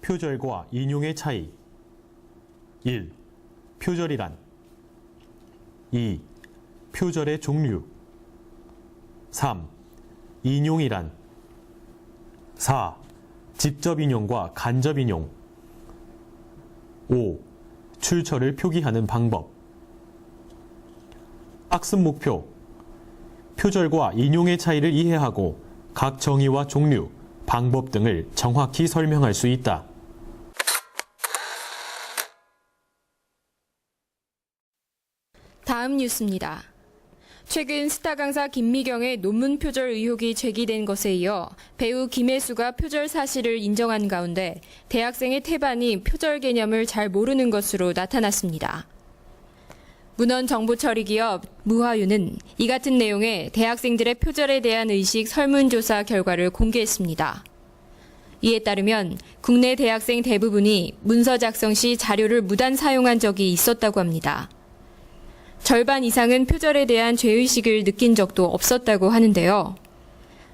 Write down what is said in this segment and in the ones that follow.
표절과 인용의 차이. 1. 표절이란. 2. 표절의 종류. 3. 인용이란. 4. 직접 인용과 간접 인용. 5. 출처를 표기하는 방법. 학습 목표. 표절과 인용의 차이를 이해하고 각 정의와 종류, 방법 등을 정확히 설명할 수 있다. 다음 뉴스입니다. 최근 스타 강사 김미경의 논문 표절 의혹이 제기된 것에 이어 배우 김혜수가 표절 사실을 인정한 가운데 대학생의 태반이 표절 개념을 잘 모르는 것으로 나타났습니다. 문헌 정보처리 기업 무화유는 이 같은 내용의 대학생들의 표절에 대한 의식 설문조사 결과를 공개했습니다. 이에 따르면 국내 대학생 대부분이 문서 작성 시 자료를 무단 사용한 적이 있었다고 합니다. 절반 이상은 표절에 대한 죄의식을 느낀 적도 없었다고 하는데요.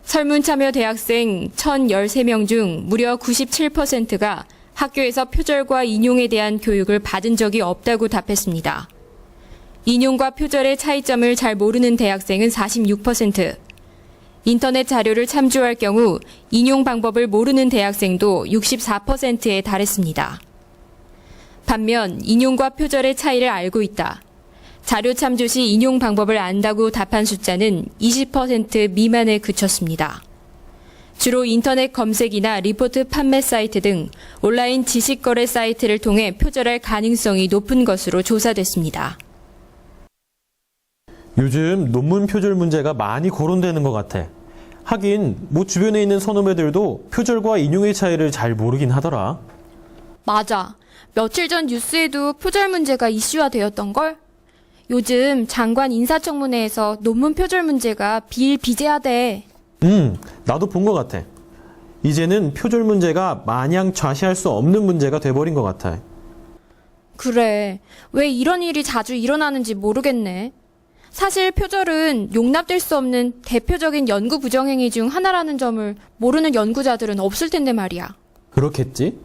설문 참여 대학생 1,013명 중 무려 97%가 학교에서 표절과 인용에 대한 교육을 받은 적이 없다고 답했습니다. 인용과 표절의 차이점을 잘 모르는 대학생은 46%, 인터넷 자료를 참조할 경우 인용 방법을 모르는 대학생도 64%에 달했습니다. 반면 인용과 표절의 차이를 알고 있다. 자료 참조 시 인용 방법을 안다고 답한 숫자는 20% 미만에 그쳤습니다. 주로 인터넷 검색이나 리포트 판매 사이트 등 온라인 지식거래 사이트를 통해 표절할 가능성이 높은 것으로 조사됐습니다. 요즘 논문 표절 문제가 많이 거론되는 것 같아. 하긴 주변에 있는 선후배들도 표절과 인용의 차이를 잘 모르긴 하더라. 맞아. 며칠 전 뉴스에도 표절 문제가 이슈화되었던걸? 요즘 장관 인사청문회에서 논문 표절 문제가 비일비재하대. 나도 본 것 같아. 이제는 표절 문제가 마냥 좌시할 수 없는 문제가 돼버린 것 같아. 그래. 왜 이런 일이 자주 일어나는지 모르겠네. 사실 표절은 용납될 수 없는 대표적인 연구 부정행위 중 하나라는 점을 모르는 연구자들은 없을 텐데 말이야. 그렇겠지?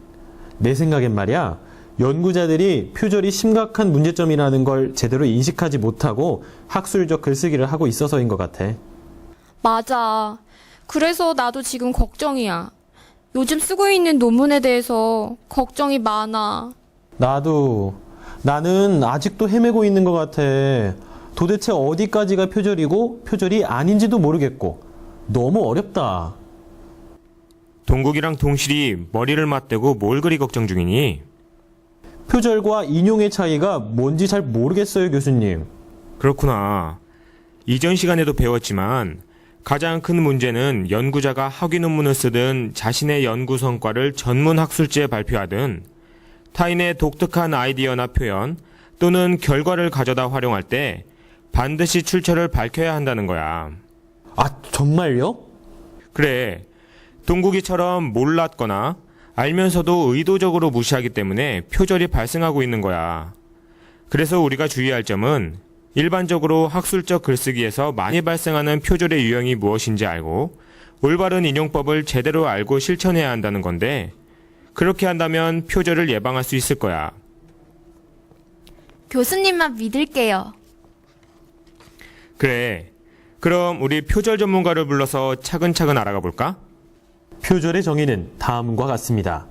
내 생각엔 말이야. 연구자들이 표절이 심각한 문제점이라는 걸 제대로 인식하지 못하고 학술적 글쓰기를 하고 있어서인 것 같아. 맞아. 그래서 나도 지금 걱정이야. 요즘 쓰고 있는 논문에 대해서 걱정이 많아. 나는 아직도 헤매고 있는 것 같아. 도대체 어디까지가 표절이고 표절이 아닌지도 모르겠고 너무 어렵다. 동국이랑 동실이 머리를 맞대고 뭘 그리 걱정 중이니? 표절과 인용의 차이가 뭔지 잘 모르겠어요, 교수님. 그렇구나. 이전 시간에도 배웠지만 가장 큰 문제는 연구자가 학위 논문을 쓰든 자신의 연구 성과를 전문 학술지에 발표하든 타인의 독특한 아이디어나 표현 또는 결과를 가져다 활용할 때 반드시 출처를 밝혀야 한다는 거야. 아, 정말요? 그래. 동국이처럼 몰랐거나 알면서도 의도적으로 무시하기 때문에 표절이 발생하고 있는 거야. 그래서 우리가 주의할 점은 일반적으로 학술적 글쓰기에서 많이 발생하는 표절의 유형이 무엇인지 알고 올바른 인용법을 제대로 알고 실천해야 한다는 건데 그렇게 한다면 표절을 예방할 수 있을 거야. 교수님만 믿을게요. 그래. 그럼 우리 표절 전문가를 불러서 차근차근 알아가 볼까? 표절의 정의는 다음과 같습니다.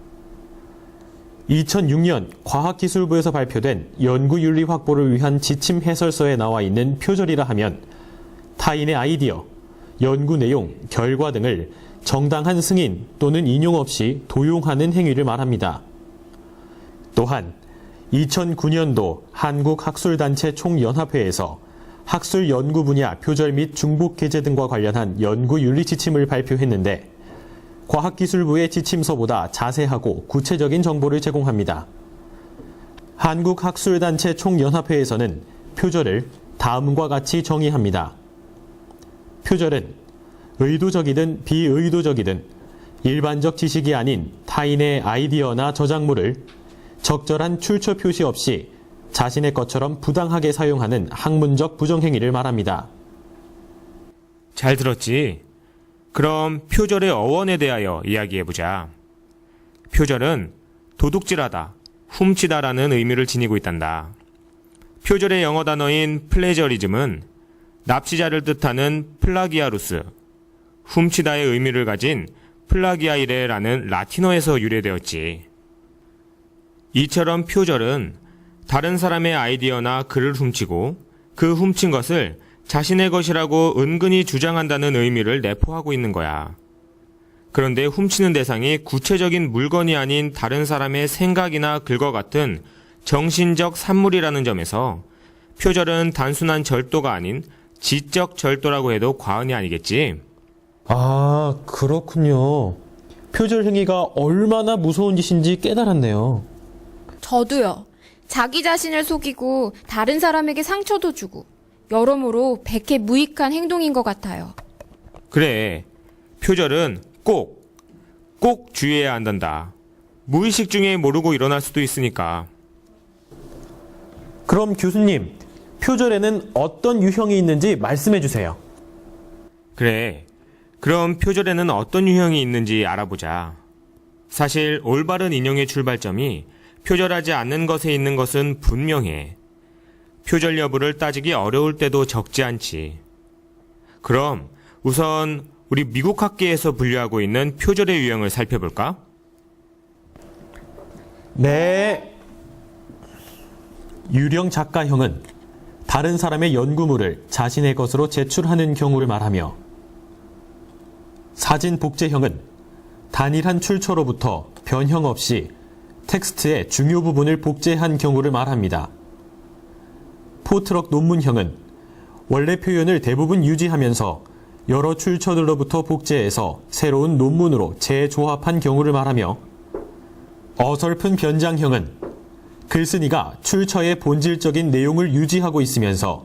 2006년 과학기술부에서 발표된 연구윤리 확보를 위한 지침 해설서에 나와 있는 표절이라 하면 타인의 아이디어, 연구 내용, 결과 등을 정당한 승인 또는 인용 없이 도용하는 행위를 말합니다. 또한 2009년도 한국학술단체 총연합회에서 학술 연구 분야 표절 및 중복 게재 등과 관련한 연구윤리 지침을 발표했는데 과학기술부의 지침서보다 자세하고 구체적인 정보를 제공합니다. 한국학술단체 총연합회에서는 표절을 다음과 같이 정의합니다. 표절은 의도적이든 비의도적이든 일반적 지식이 아닌 타인의 아이디어나 저작물을 적절한 출처 표시 없이 자신의 것처럼 부당하게 사용하는 학문적 부정행위를 말합니다. 잘 들었지? 그럼 표절의 어원에 대하여 이야기해보자. 표절은 도둑질하다, 훔치다라는 의미를 지니고 있단다. 표절의 영어 단어인 플레저리즘은 납치자를 뜻하는 플라기아루스, 훔치다의 의미를 가진 플라기아이레라는 라틴어에서 유래되었지. 이처럼 표절은 다른 사람의 아이디어나 글을 훔치고 그 훔친 것을 자신의 것이라고 은근히 주장한다는 의미를 내포하고 있는 거야. 그런데 훔치는 대상이 구체적인 물건이 아닌 다른 사람의 생각이나 글과 같은 정신적 산물이라는 점에서 표절은 단순한 절도가 아닌 지적 절도라고 해도 과언이 아니겠지. 아, 그렇군요. 표절 행위가 얼마나 무서운 짓인지 깨달았네요. 저도요. 자기 자신을 속이고 다른 사람에게 상처도 주고 여러모로 백해 무익한 행동인 것 같아요. 그래, 표절은 꼭 주의해야 한단다. 무의식 중에 모르고 일어날 수도 있으니까. 그럼 교수님, 표절에는 어떤 유형이 있는지 말씀해 주세요. 그래, 그럼 표절에는 어떤 유형이 있는지 알아보자. 사실 올바른 인용의 출발점이 표절하지 않는 것에 있는 것은 분명해. 표절 여부를 따지기 어려울 때도 적지 않지. 그럼 우선 우리 미국 학계에서 분류하고 있는 표절의 유형을 살펴볼까? 네. 유령 작가형은 다른 사람의 연구물을 자신의 것으로 제출하는 경우를 말하며, 사진 복제형은 단일한 출처로부터 변형 없이 텍스트의 중요 부분을 복제한 경우를 말합니다. 포트럭 논문형은 원래 표현을 대부분 유지하면서 여러 출처들로부터 복제해서 새로운 논문으로 재조합한 경우를 말하며, 어설픈 변장형은 글쓴이가 출처의 본질적인 내용을 유지하고 있으면서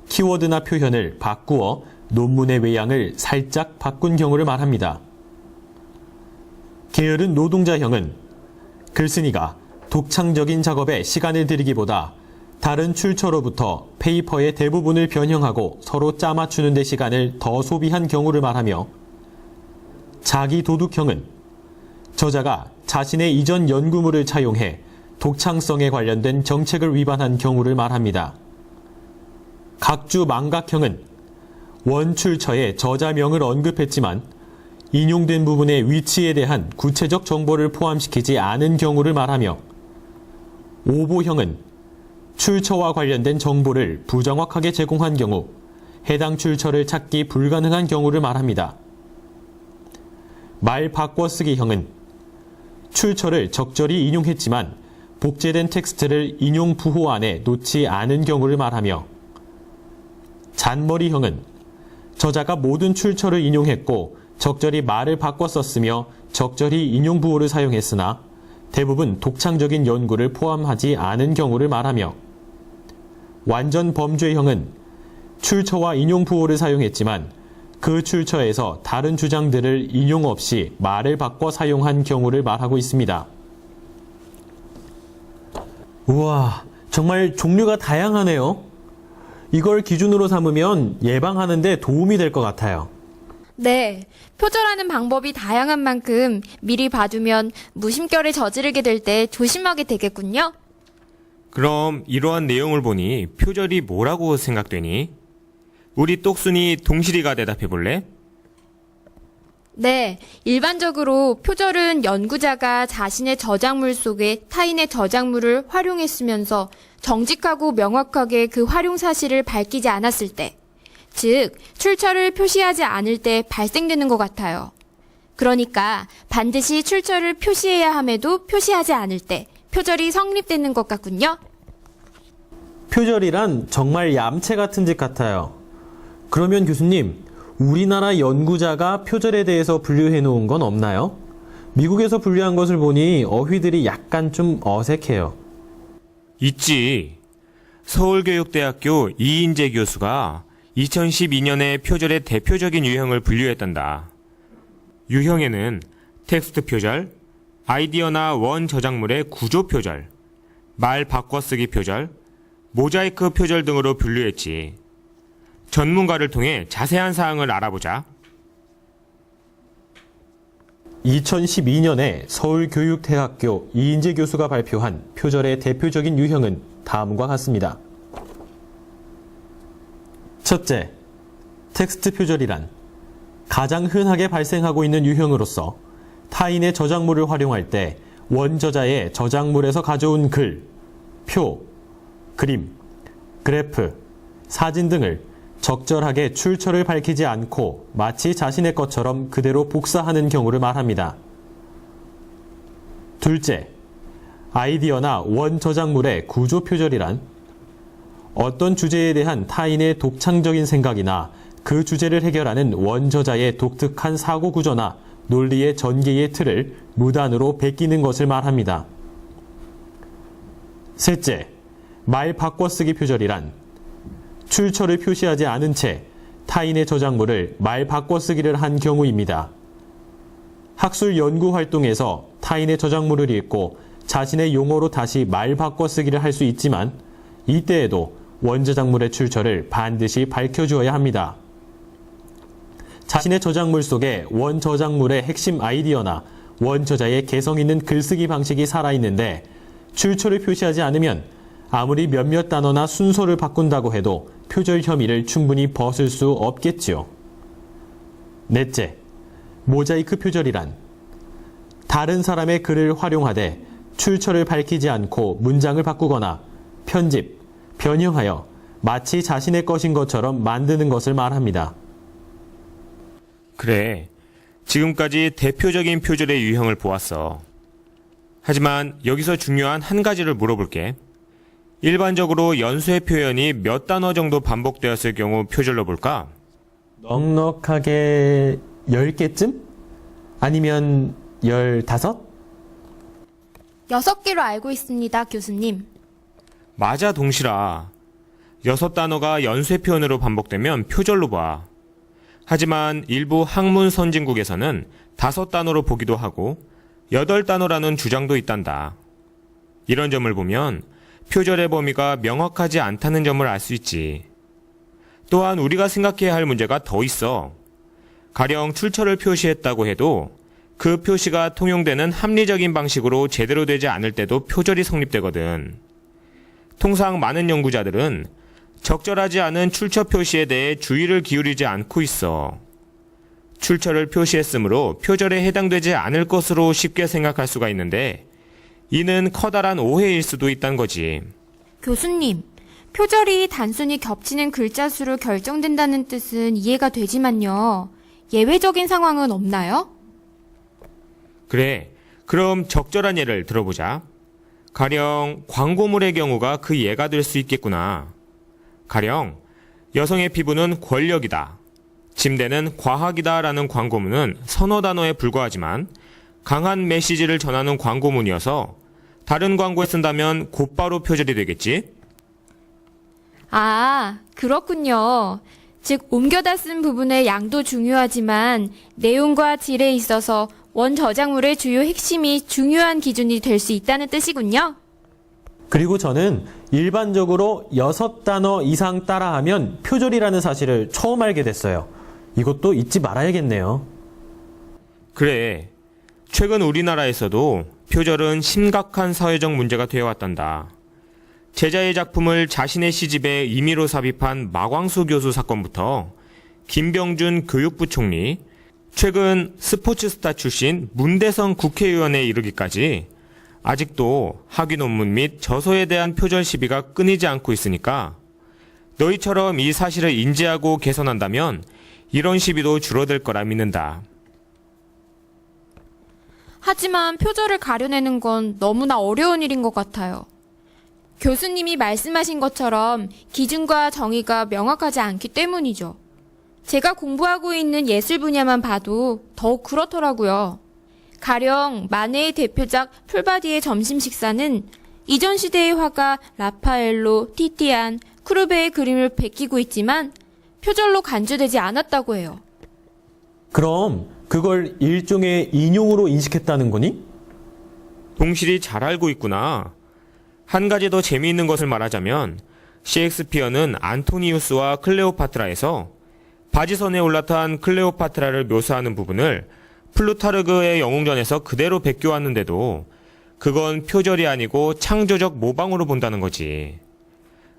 키워드나 표현을 바꾸어 논문의 외양을 살짝 바꾼 경우를 말합니다. 게으른 노동자형은 글쓴이가 독창적인 작업에 시간을 들이기보다 다른 출처로부터 페이퍼의 대부분을 변형하고 서로 짜맞추는 데 시간을 더 소비한 경우를 말하며, 자기 도둑형은 저자가 자신의 이전 연구물을 차용해 독창성에 관련된 정책을 위반한 경우를 말합니다. 각주 망각형은 원 출처에 저자명을 언급했지만 인용된 부분의 위치에 대한 구체적 정보를 포함시키지 않은 경우를 말하며, 오보형은 출처와 관련된 정보를 부정확하게 제공한 경우 해당 출처를 찾기 불가능한 경우를 말합니다. 말 바꿔쓰기형은 출처를 적절히 인용했지만 복제된 텍스트를 인용 부호 안에 놓지 않은 경우를 말하며, 잔머리형은 저자가 모든 출처를 인용했고 적절히 말을 바꿔 썼으며 적절히 인용 부호를 사용했으나 대부분 독창적인 연구를 포함하지 않은 경우를 말하며, 완전 범죄형은 출처와 인용 부호를 사용했지만 그 출처에서 다른 주장들을 인용 없이 말을 바꿔 사용한 경우를 말하고 있습니다. 우와, 정말 종류가 다양하네요. 이걸 기준으로 삼으면 예방하는 데 도움이 될 것 같아요. 네, 표절하는 방법이 다양한 만큼 미리 봐두면 무심결에 저지르게 될 때 조심하게 되겠군요. 그럼 이러한 내용을 보니 표절이 뭐라고 생각되니? 우리 똑순이 동실이가 대답해 볼래? 네, 일반적으로 표절은 연구자가 자신의 저작물 속에 타인의 저작물을 활용했으면서 정직하고 명확하게 그 활용 사실을 밝히지 않았을 때, 즉 출처를 표시하지 않을 때 발생되는 것 같아요. 그러니까 반드시 출처를 표시해야 함에도 표시하지 않을 때 표절이 성립되는 것 같군요. 표절이란 정말 얌체 같은 짓 같아요. 그러면 교수님, 우리나라 연구자가 표절에 대해서 분류해 놓은 건 없나요? 미국에서 분류한 것을 보니 어휘들이 약간 좀 어색해요. 있지. 서울교육대학교 이인재 교수가 2012년에 표절의 대표적인 유형을 분류했단다. 유형에는 텍스트 표절, 아이디어나 원 저작물의 구조 표절, 말 바꿔쓰기 표절, 모자이크 표절 등으로 분류했지. 전문가를 통해 자세한 사항을 알아보자. 2012년에 서울교육대학교 이인재 교수가 발표한 표절의 대표적인 유형은 다음과 같습니다. 첫째, 텍스트 표절이란 가장 흔하게 발생하고 있는 유형으로서 타인의 저작물을 활용할 때 원저자의 저작물에서 가져온 글, 표, 그림, 그래프, 사진 등을 적절하게 출처를 밝히지 않고 마치 자신의 것처럼 그대로 복사하는 경우를 말합니다. 둘째, 아이디어나 원저작물의 구조 표절이란 어떤 주제에 대한 타인의 독창적인 생각이나 그 주제를 해결하는 원저자의 독특한 사고 구조나 논리의 전개의 틀을 무단으로 베끼는 것을 말합니다. 셋째, 말 바꿔쓰기 표절이란 출처를 표시하지 않은 채 타인의 저작물을 말 바꿔쓰기를 한 경우입니다. 학술 연구 활동에서 타인의 저작물을 읽고 자신의 용어로 다시 말 바꿔쓰기를 할 수 있지만 이때에도 원저작물의 출처를 반드시 밝혀주어야 합니다. 자신의 저작물 속에 원저작물의 핵심 아이디어나 원저자의 개성 있는 글쓰기 방식이 살아있는데 출처를 표시하지 않으면 아무리 몇몇 단어나 순서를 바꾼다고 해도 표절 혐의를 충분히 벗을 수 없겠지요. 넷째, 모자이크 표절이란 다른 사람의 글을 활용하되 출처를 밝히지 않고 문장을 바꾸거나 편집, 변형하여 마치 자신의 것인 것처럼 만드는 것을 말합니다. 그래, 지금까지 대표적인 표절의 유형을 보았어. 하지만 여기서 중요한 한 가지를 물어볼게. 일반적으로 연수의 표현이 몇 단어 정도 반복되었을 경우 표절로 볼까? 넉넉하게 10개쯤? 아니면 15? 6개로 알고 있습니다, 교수님. 맞아, 동실아. 6단어가 연수의 표현으로 반복되면 표절로 봐. 하지만 일부 학문 선진국에서는 5단어로 보기도 하고 8단어라는 주장도 있단다. 이런 점을 보면 표절의 범위가 명확하지 않다는 점을 알 수 있지. 또한 우리가 생각해야 할 문제가 더 있어. 가령 출처를 표시했다고 해도 그 표시가 통용되는 합리적인 방식으로 제대로 되지 않을 때도 표절이 성립되거든. 통상 많은 연구자들은 적절하지 않은 출처 표시에 대해 주의를 기울이지 않고 있어. 출처를 표시했으므로 표절에 해당되지 않을 것으로 쉽게 생각할 수가 있는데 이는 커다란 오해일 수도 있다는 거지. 교수님, 표절이 단순히 겹치는 글자 수로 결정된다는 뜻은 이해가 되지만요. 예외적인 상황은 없나요? 그래, 그럼 적절한 예를 들어보자. 가령 광고물의 경우가 그 예가 될 수 있겠구나. 가령 여성의 피부는 권력이다, 침대는 과학이다 라는 광고문은 서너 단어에 불과하지만 강한 메시지를 전하는 광고문이어서 다른 광고에 쓴다면 곧바로 표절이 되겠지? 아, 그렇군요. 즉, 옮겨다 쓴 부분의 양도 중요하지만 내용과 질에 있어서 원 저작물의 주요 핵심이 중요한 기준이 될 수 있다는 뜻이군요. 그리고 저는 일반적으로 6단어 이상 따라하면 표절이라는 사실을 처음 알게 됐어요. 이것도 잊지 말아야겠네요. 그래, 최근 우리나라에서도 표절은 심각한 사회적 문제가 되어왔단다. 제자의 작품을 자신의 시집에 임의로 삽입한 마광수 교수 사건부터 김병준 교육부 총리, 최근 스포츠스타 출신 문대성 국회의원에 이르기까지 아직도 학위 논문 및 저서에 대한 표절 시비가 끊이지 않고 있으니까 너희처럼 이 사실을 인지하고 개선한다면 이런 시비도 줄어들 거라 믿는다. 하지만 표절을 가려내는 건 너무나 어려운 일인 것 같아요. 교수님이 말씀하신 것처럼 기준과 정의가 명확하지 않기 때문이죠. 제가 공부하고 있는 예술 분야만 봐도 더욱 그렇더라고요. 가령 마네의 대표작 풀바디의 점심 식사는 이전 시대의 화가 라파엘로, 티티안, 크루베의 그림을 베끼고 있지만 표절로 간주되지 않았다고 해요. 그럼 그걸 일종의 인용으로 인식했다는 거니? 동실이 잘 알고 있구나. 한 가지 더 재미있는 것을 말하자면 셰익스피어는 안토니우스와 클레오파트라에서 바지선에 올라탄 클레오파트라를 묘사하는 부분을 플루타르그의 영웅전에서 그대로 베껴왔는데도 그건 표절이 아니고 창조적 모방으로 본다는 거지.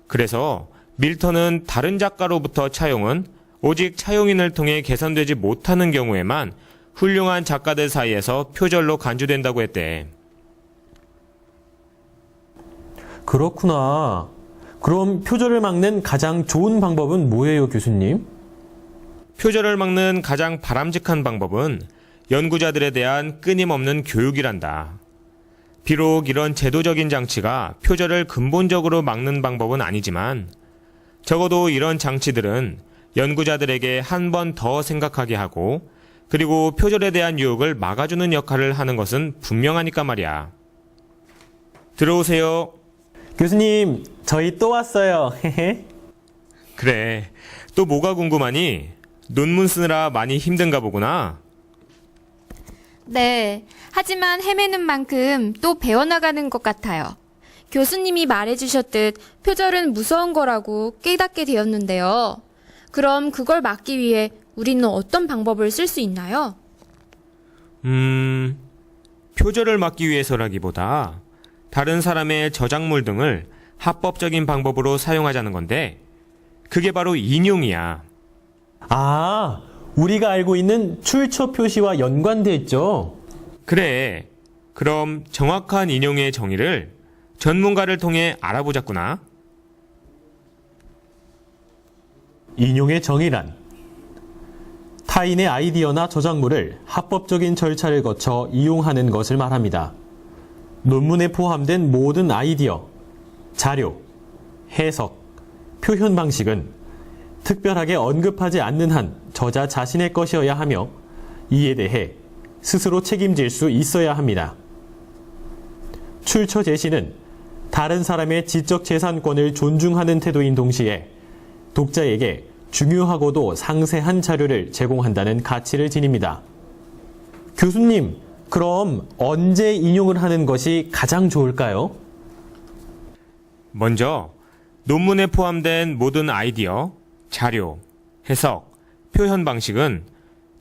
그래서 밀턴은 다른 작가로부터 차용은 오직 차용인을 통해 개선되지 못하는 경우에만 훌륭한 작가들 사이에서 표절로 간주된다고 했대. 그렇구나. 그럼 표절을 막는 가장 좋은 방법은 뭐예요, 교수님? 표절을 막는 가장 바람직한 방법은 연구자들에 대한 끊임없는 교육이란다. 비록 이런 제도적인 장치가 표절을 근본적으로 막는 방법은 아니지만 적어도 이런 장치들은 연구자들에게 한 번 더 생각하게 하고 그리고 표절에 대한 유혹을 막아주는 역할을 하는 것은 분명하니까 말이야. 들어오세요. 교수님, 저희 또 왔어요. 그래, 또 뭐가 궁금하니? 논문 쓰느라 많이 힘든가 보구나. 네. 하지만 헤매는 만큼 또 배워나가는 것 같아요. 교수님이 말해주셨듯 표절은 무서운 거라고 깨닫게 되었는데요. 그럼 그걸 막기 위해 우리는 어떤 방법을 쓸 수 있나요? 표절을 막기 위해서라기보다 다른 사람의 저작물 등을 합법적인 방법으로 사용하자는 건데 그게 바로 인용이야. 아, 우리가 알고 있는 출처 표시와 연관돼 있죠? 그래. 그럼 정확한 인용의 정의를 전문가를 통해 알아보자꾸나. 인용의 정의란 타인의 아이디어나 저작물을 합법적인 절차를 거쳐 이용하는 것을 말합니다. 논문에 포함된 모든 아이디어, 자료, 해석, 표현 방식은 특별하게 언급하지 않는 한 저자 자신의 것이어야 하며 이에 대해 스스로 책임질 수 있어야 합니다. 출처 제시는 다른 사람의 지적 재산권을 존중하는 태도인 동시에 독자에게 중요하고도 상세한 자료를 제공한다는 가치를 지닙니다. 교수님, 그럼 언제 인용을 하는 것이 가장 좋을까요? 먼저 논문에 포함된 모든 아이디어, 자료, 해석, 표현 방식은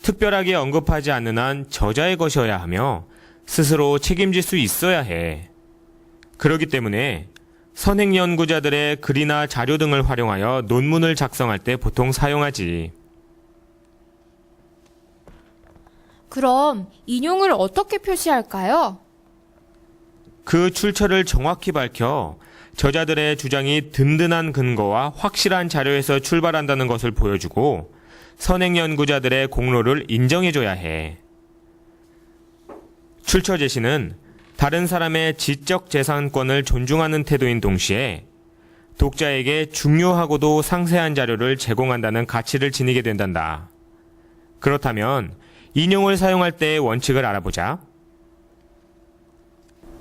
특별하게 언급하지 않는 한 저자의 것이어야 하며 스스로 책임질 수 있어야 해. 그렇기 때문에 선행 연구자들의 글이나 자료 등을 활용하여 논문을 작성할 때 보통 사용하지. 그럼 인용을 어떻게 표시할까요? 그 출처를 정확히 밝혀 저자들의 주장이 든든한 근거와 확실한 자료에서 출발한다는 것을 보여주고 선행 연구자들의 공로를 인정해줘야 해. 출처 제시는 다른 사람의 지적 재산권을 존중하는 태도인 동시에 독자에게 중요하고도 상세한 자료를 제공한다는 가치를 지니게 된단다. 그렇다면 인용을 사용할 때의 원칙을 알아보자.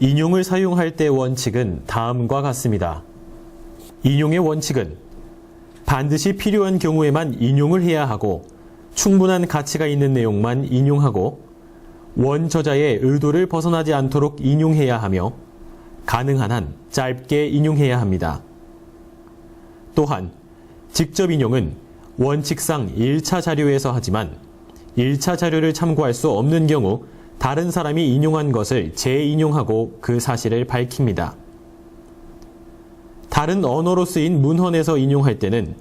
인용을 사용할 때의 원칙은 다음과 같습니다. 인용의 원칙은 반드시 필요한 경우에만 인용을 해야 하고 충분한 가치가 있는 내용만 인용하고 원저자의 의도를 벗어나지 않도록 인용해야 하며 가능한 한 짧게 인용해야 합니다. 또한 직접 인용은 원칙상 1차 자료에서 하지만 1차 자료를 참고할 수 없는 경우 다른 사람이 인용한 것을 재인용하고 그 사실을 밝힙니다. 다른 언어로 쓰인 문헌에서 인용할 때는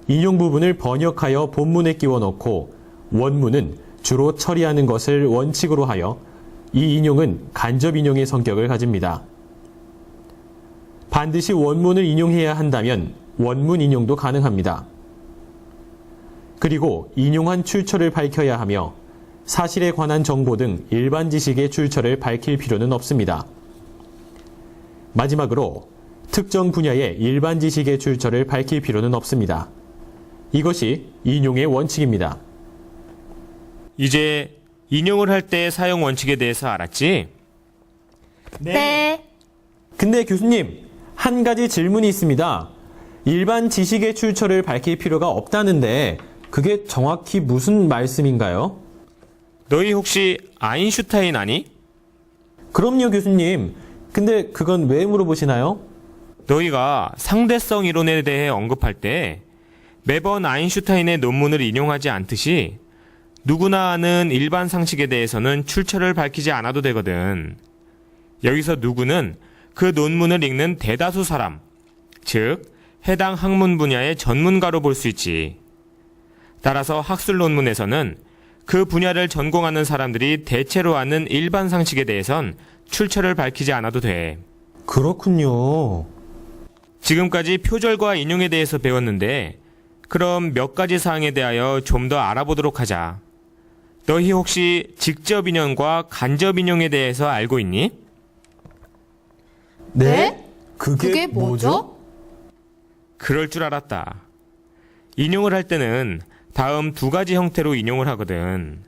인용 부분을 번역하여 본문에 끼워 넣고 원문은 주로 처리하는 것을 원칙으로 하여 이 인용은 간접 인용의 성격을 가집니다. 반드시 원문을 인용해야 한다면 원문 인용도 가능합니다. 그리고 인용한 출처를 밝혀야 하며 사실에 관한 정보 등 일반 지식의 출처를 밝힐 필요는 없습니다. 마지막으로 특정 분야의 일반 지식의 출처를 밝힐 필요는 없습니다. 이것이 인용의 원칙입니다. 이제 인용을 할 때 사용 원칙에 대해서 알았지? 네. 근데 교수님, 한 가지 질문이 있습니다. 일반 지식의 출처를 밝힐 필요가 없다는데 그게 정확히 무슨 말씀인가요? 너희 혹시 아인슈타인 아니? 그럼요, 교수님. 근데 그건 왜 물어보시나요? 너희가 상대성 이론에 대해 언급할 때 매번 아인슈타인의 논문을 인용하지 않듯이 누구나 아는 일반 상식에 대해서는 출처를 밝히지 않아도 되거든. 여기서 누구는 그 논문을 읽는 대다수 사람, 즉 해당 학문 분야의 전문가로 볼 수 있지. 따라서 학술 논문에서는 그 분야를 전공하는 사람들이 대체로 아는 일반 상식에 대해선 출처를 밝히지 않아도 돼. 그렇군요. 지금까지 표절과 인용에 대해서 배웠는데 그럼 몇 가지 사항에 대하여 좀 더 알아보도록 하자. 너희 혹시 직접 인용과 간접 인용에 대해서 알고 있니? 네? 그게 뭐죠? 그럴 줄 알았다. 인용을 할 때는 다음 두 가지 형태로 인용을 하거든.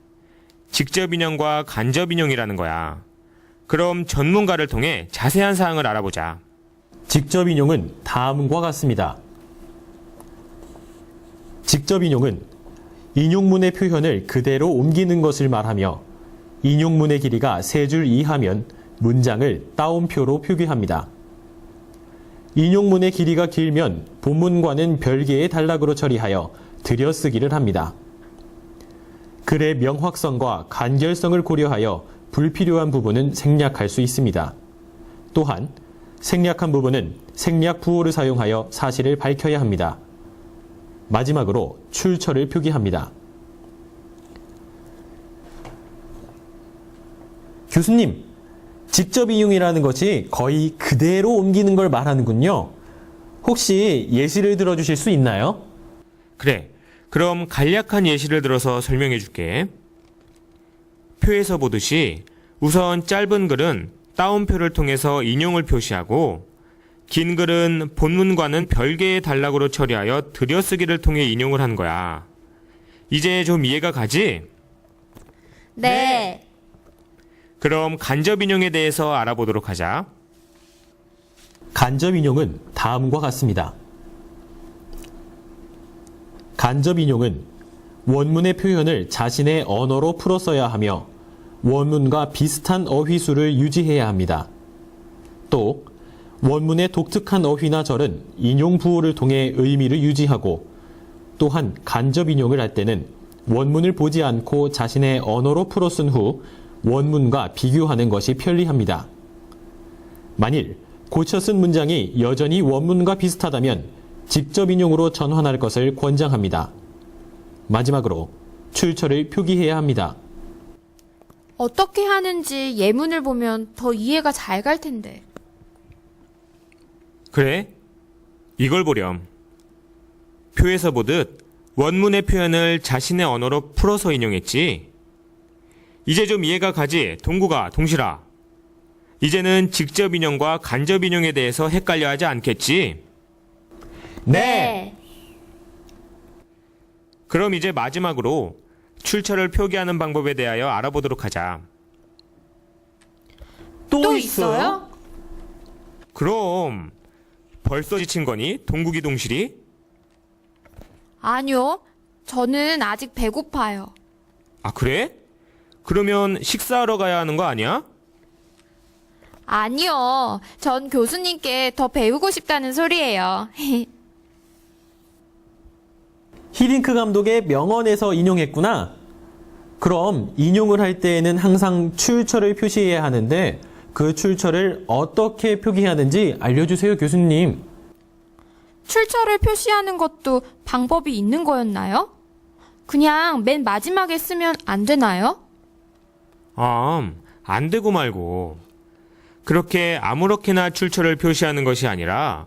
직접 인용과 간접 인용이라는 거야. 그럼 전문가를 통해 자세한 사항을 알아보자. 직접 인용은 다음과 같습니다. 직접 인용은 인용문의 표현을 그대로 옮기는 것을 말하며 인용문의 길이가 3줄 이하면 문장을 따옴표로 표기합니다. 인용문의 길이가 길면 본문과는 별개의 단락으로 처리하여 들여쓰기를 합니다. 글의 명확성과 간결성을 고려하여 불필요한 부분은 생략할 수 있습니다. 또한 생략한 부분은 생략 부호를 사용하여 사실을 밝혀야 합니다. 마지막으로 출처를 표기합니다. 교수님, 직접 인용이라는 것이 거의 그대로 옮기는 걸 말하는군요. 혹시 예시를 들어주실 수 있나요? 그래, 그럼 간략한 예시를 들어서 설명해 줄게. 표에서 보듯이 우선 짧은 글은 따옴표를 통해서 인용을 표시하고 긴 글은 본문과는 별개의 단락으로 처리하여 들여쓰기를 통해 인용을 한 거야. 이제 좀 이해가 가지? 네. 그럼 간접 인용에 대해서 알아보도록 하자. 간접 인용은 다음과 같습니다. 간접 인용은 원문의 표현을 자신의 언어로 풀어 써야 하며 원문과 비슷한 어휘수를 유지해야 합니다. 또 원문의 독특한 어휘나 절은 인용 부호를 통해 의미를 유지하고 또한 간접 인용을 할 때는 원문을 보지 않고 자신의 언어로 풀어 쓴 후 원문과 비교하는 것이 편리합니다. 만일 고쳐 쓴 문장이 여전히 원문과 비슷하다면 직접 인용으로 전환할 것을 권장합니다. 마지막으로 출처를 표기해야 합니다. 어떻게 하는지 예문을 보면 더 이해가 잘 갈 텐데. 그래? 이걸 보렴. 표에서 보듯 원문의 표현을 자신의 언어로 풀어서 인용했지. 이제 좀 이해가 가지, 동구가, 동실아. 이제는 직접 인용과 간접 인용에 대해서 헷갈려 하지 않겠지? 네! 그럼 이제 마지막으로 출처를 표기하는 방법에 대하여 알아보도록 하자. 또 있어요? 그럼 벌써 지친 거니, 동국이 동실이? 아니요. 저는 아직 배고파요. 아, 그래? 그러면 식사하러 가야 하는 거 아니야? 아니요. 전 교수님께 더 배우고 싶다는 소리예요. 히딩크 감독의 명언에서 인용했구나. 그럼 인용을 할 때에는 항상 출처를 표시해야 하는데 그 출처를 어떻게 표기하는지 알려주세요, 교수님. 출처를 표시하는 것도 방법이 있는 거였나요? 그냥 맨 마지막에 쓰면 안 되나요? 안 되고 말고. 그렇게 아무렇게나 출처를 표시하는 것이 아니라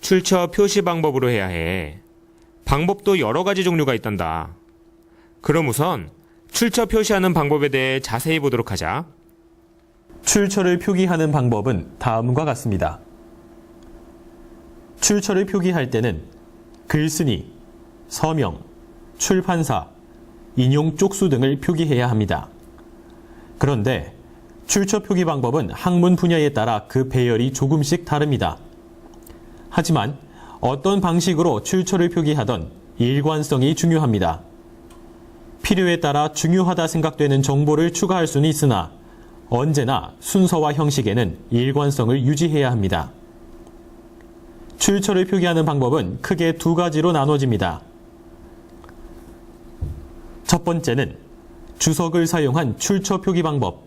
출처 표시 방법으로 해야 해. 방법도 여러 가지 종류가 있단다. 그럼 우선 출처 표시하는 방법에 대해 자세히 보도록 하자. 출처를 표기하는 방법은 다음과 같습니다. 출처를 표기할 때는 글쓴이, 서명, 출판사, 인용 쪽수 등을 표기해야 합니다. 그런데 출처 표기 방법은 학문 분야에 따라 그 배열이 조금씩 다릅니다. 하지만 어떤 방식으로 출처를 표기하던 일관성이 중요합니다. 필요에 따라 중요하다 생각되는 정보를 추가할 수는 있으나 언제나 순서와 형식에는 일관성을 유지해야 합니다. 출처를 표기하는 방법은 크게 두 가지로 나눠집니다. 첫 번째는 주석을 사용한 출처 표기 방법.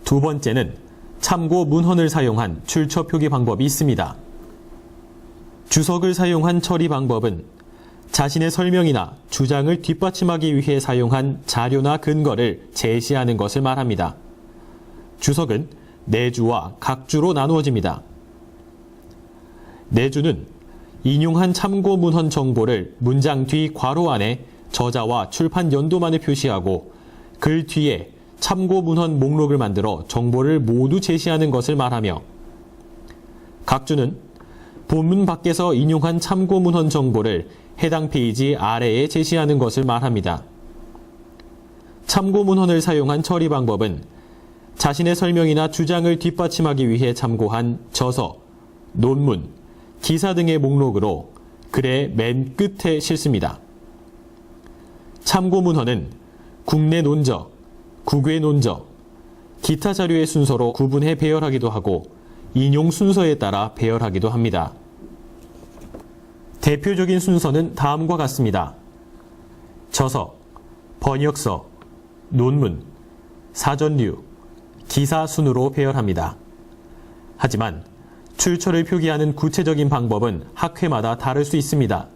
두 번째는 참고 문헌을 사용한 출처 표기 방법이 있습니다. 주석을 사용한 처리 방법은 자신의 설명이나 주장을 뒷받침하기 위해 사용한 자료나 근거를 제시하는 것을 말합니다. 주석은 내주와 각주로 나누어집니다. 내주는 인용한 참고 문헌 정보를 문장 뒤 괄호 안에 저자와 출판 연도만을 표시하고 글 뒤에 참고 문헌 목록을 만들어 정보를 모두 제시하는 것을 말하며, 각주는 본문 밖에서 인용한 참고 문헌 정보를 해당 페이지 아래에 제시하는 것을 말합니다. 참고 문헌을 사용한 처리 방법은 자신의 설명이나 주장을 뒷받침하기 위해 참고한 저서, 논문, 기사 등의 목록으로 글의 맨 끝에 실습니다. 참고 문헌은 국내 논저, 국외 논저, 기타 자료의 순서로 구분해 배열하기도 하고 인용 순서에 따라 배열하기도 합니다. 대표적인 순서는 다음과 같습니다. 저서, 번역서, 논문, 사전류, 기사 순으로 배열합니다. 하지만 출처를 표기하는 구체적인 방법은 학회마다 다를 수 있습니다.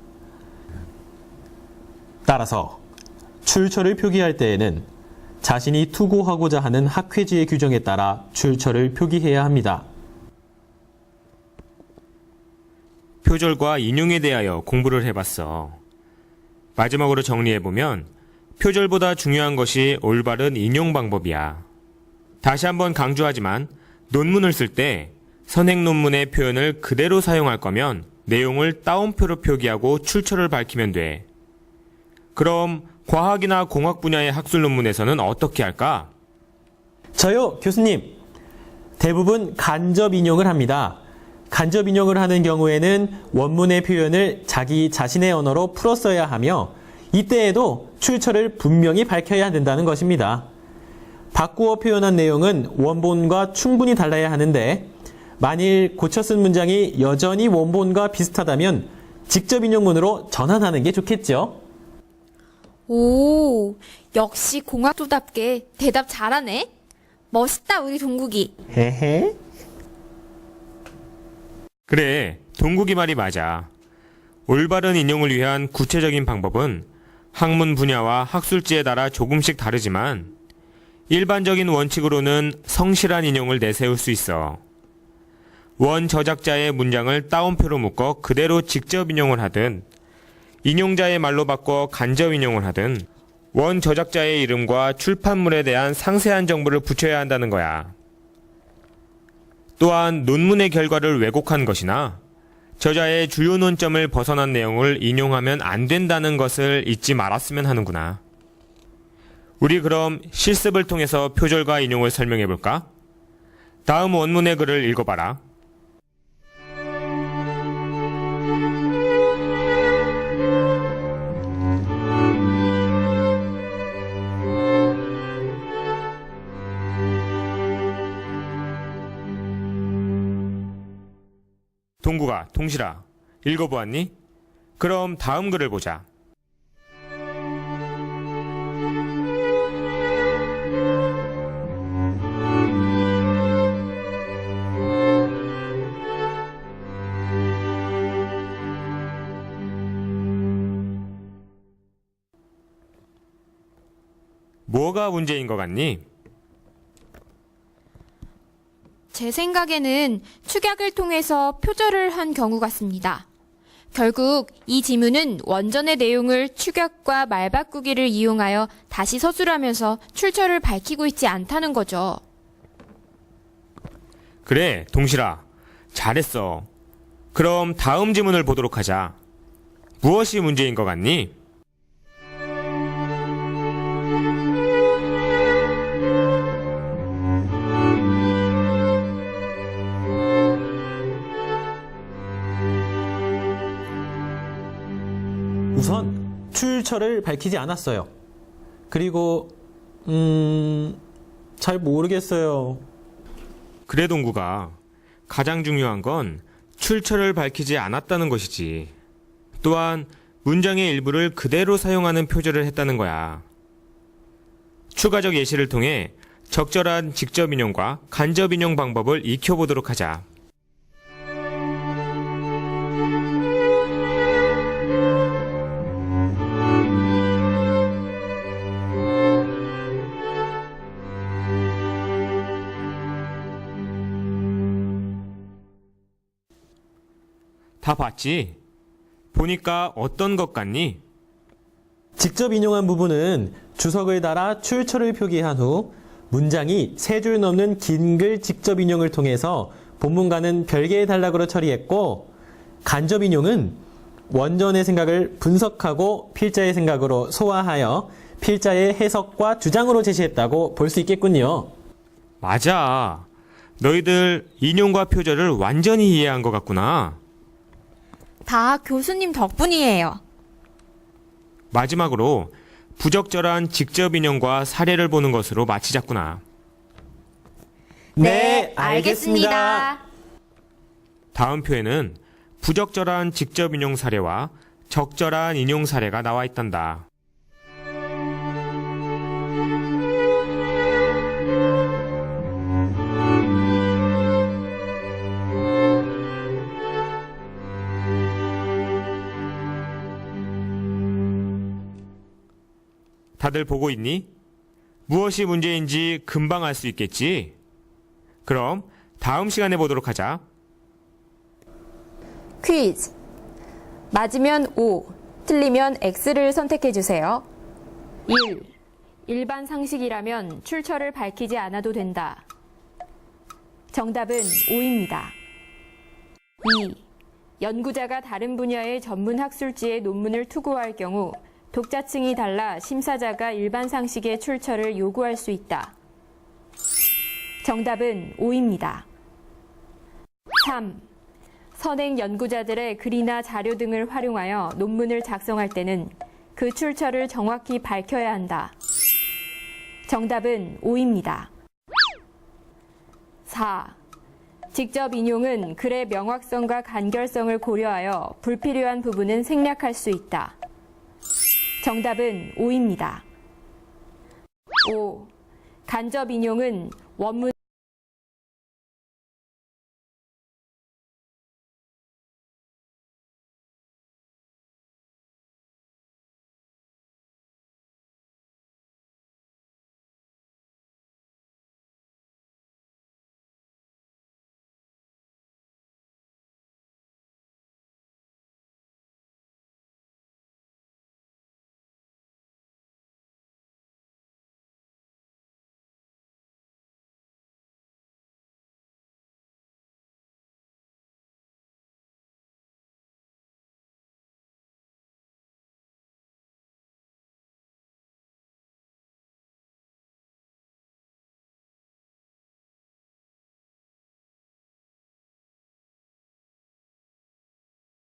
따라서 출처를 표기할 때에는 자신이 투고하고자 하는 학회지의 규정에 따라 출처를 표기해야 합니다. 표절과 인용에 대하여 공부를 해봤어. 마지막으로 정리해보면 표절보다 중요한 것이 올바른 인용 방법이야. 다시 한번 강조하지만 논문을 쓸 때 선행 논문의 표현을 그대로 사용할 거면 내용을 따옴표로 표기하고 출처를 밝히면 돼. 그럼 과학이나 공학 분야의 학술 논문에서는 어떻게 할까? 저요, 교수님. 대부분 간접 인용을 합니다. 간접 인용을 하는 경우에는 원문의 표현을 자기 자신의 언어로 풀어 써야 하며 이때에도 출처를 분명히 밝혀야 된다는 것입니다. 바꾸어 표현한 내용은 원본과 충분히 달라야 하는데 만일 고쳐 쓴 문장이 여전히 원본과 비슷하다면 직접 인용문으로 전환하는 게 좋겠죠. 오, 역시 공학도답게 대답 잘하네. 멋있다, 우리 동국이. 헤헤. 그래, 동국이 말이 맞아. 올바른 인용을 위한 구체적인 방법은 학문 분야와 학술지에 따라 조금씩 다르지만 일반적인 원칙으로는 성실한 인용을 내세울 수 있어. 원 저작자의 문장을 따옴표로 묶어 그대로 직접 인용을 하든 인용자의 말로 바꿔 간접 인용을 하든 원 저작자의 이름과 출판물에 대한 상세한 정보를 붙여야 한다는 거야. 또한 논문의 결과를 왜곡한 것이나 저자의 주요 논점을 벗어난 내용을 인용하면 안 된다는 것을 잊지 말았으면 하는구나. 우리 그럼 실습을 통해서 표절과 인용을 설명해 볼까? 다음 원문의 글을 읽어봐라. 동구가, 동실아, 읽어보았니? 그럼 다음 글을 보자. 뭐가 문제인 것 같니? 제 생각에는 축약을 통해서 표절을 한 경우 같습니다. 결국 이 지문은 원전의 내용을 축약과 말바꾸기를 이용하여 다시 서술하면서 출처를 밝히고 있지 않다는 거죠. 그래, 동실아. 잘했어. 그럼 다음 지문을 보도록 하자. 무엇이 문제인 것 같니? 우선 출처를 밝히지 않았어요. 그리고 잘 모르겠어요. 그래, 동구가. 가장 중요한 건 출처를 밝히지 않았다는 것이지. 또한 문장의 일부를 그대로 사용하는 표절을 했다는 거야. 추가적 예시를 통해 적절한 직접 인용과 간접 인용 방법을 익혀보도록 하자. 다 봤지? 보니까 어떤 것 같니? 직접 인용한 부분은 주석을 달아 출처를 표기한 후 문장이 3줄 넘는 긴 글 직접 인용을 통해서 본문과는 별개의 단락으로 처리했고, 간접 인용은 원전의 생각을 분석하고 필자의 생각으로 소화하여 필자의 해석과 주장으로 제시했다고 볼 수 있겠군요. 맞아. 너희들 인용과 표절을 완전히 이해한 것 같구나. 다 교수님 덕분이에요. 마지막으로 부적절한 직접 인용과 사례를 보는 것으로 마치자꾸나. 네, 알겠습니다. 다음 표에는 부적절한 직접 인용 사례와 적절한 인용 사례가 나와 있단다. 다들 보고 있니? 무엇이 문제인지 금방 알 수 있겠지? 그럼 다음 시간에 보도록 하자. 퀴즈. 맞으면 O, 틀리면 X를 선택해 주세요. 1. 일반 상식이라면 출처를 밝히지 않아도 된다. 정답은 O입니다. 2. 연구자가 다른 분야의 전문 학술지에 논문을 투고할 경우 독자층이 달라 심사자가 일반 상식의 출처를 요구할 수 있다. 정답은 O입니다. 3. 선행 연구자들의 글이나 자료 등을 활용하여 논문을 작성할 때는 그 출처를 정확히 밝혀야 한다. 정답은 O입니다. 4. 직접 인용은 글의 명확성과 간결성을 고려하여 불필요한 부분은 생략할 수 있다. 정답은 O입니다. 5. 간접 인용은 원문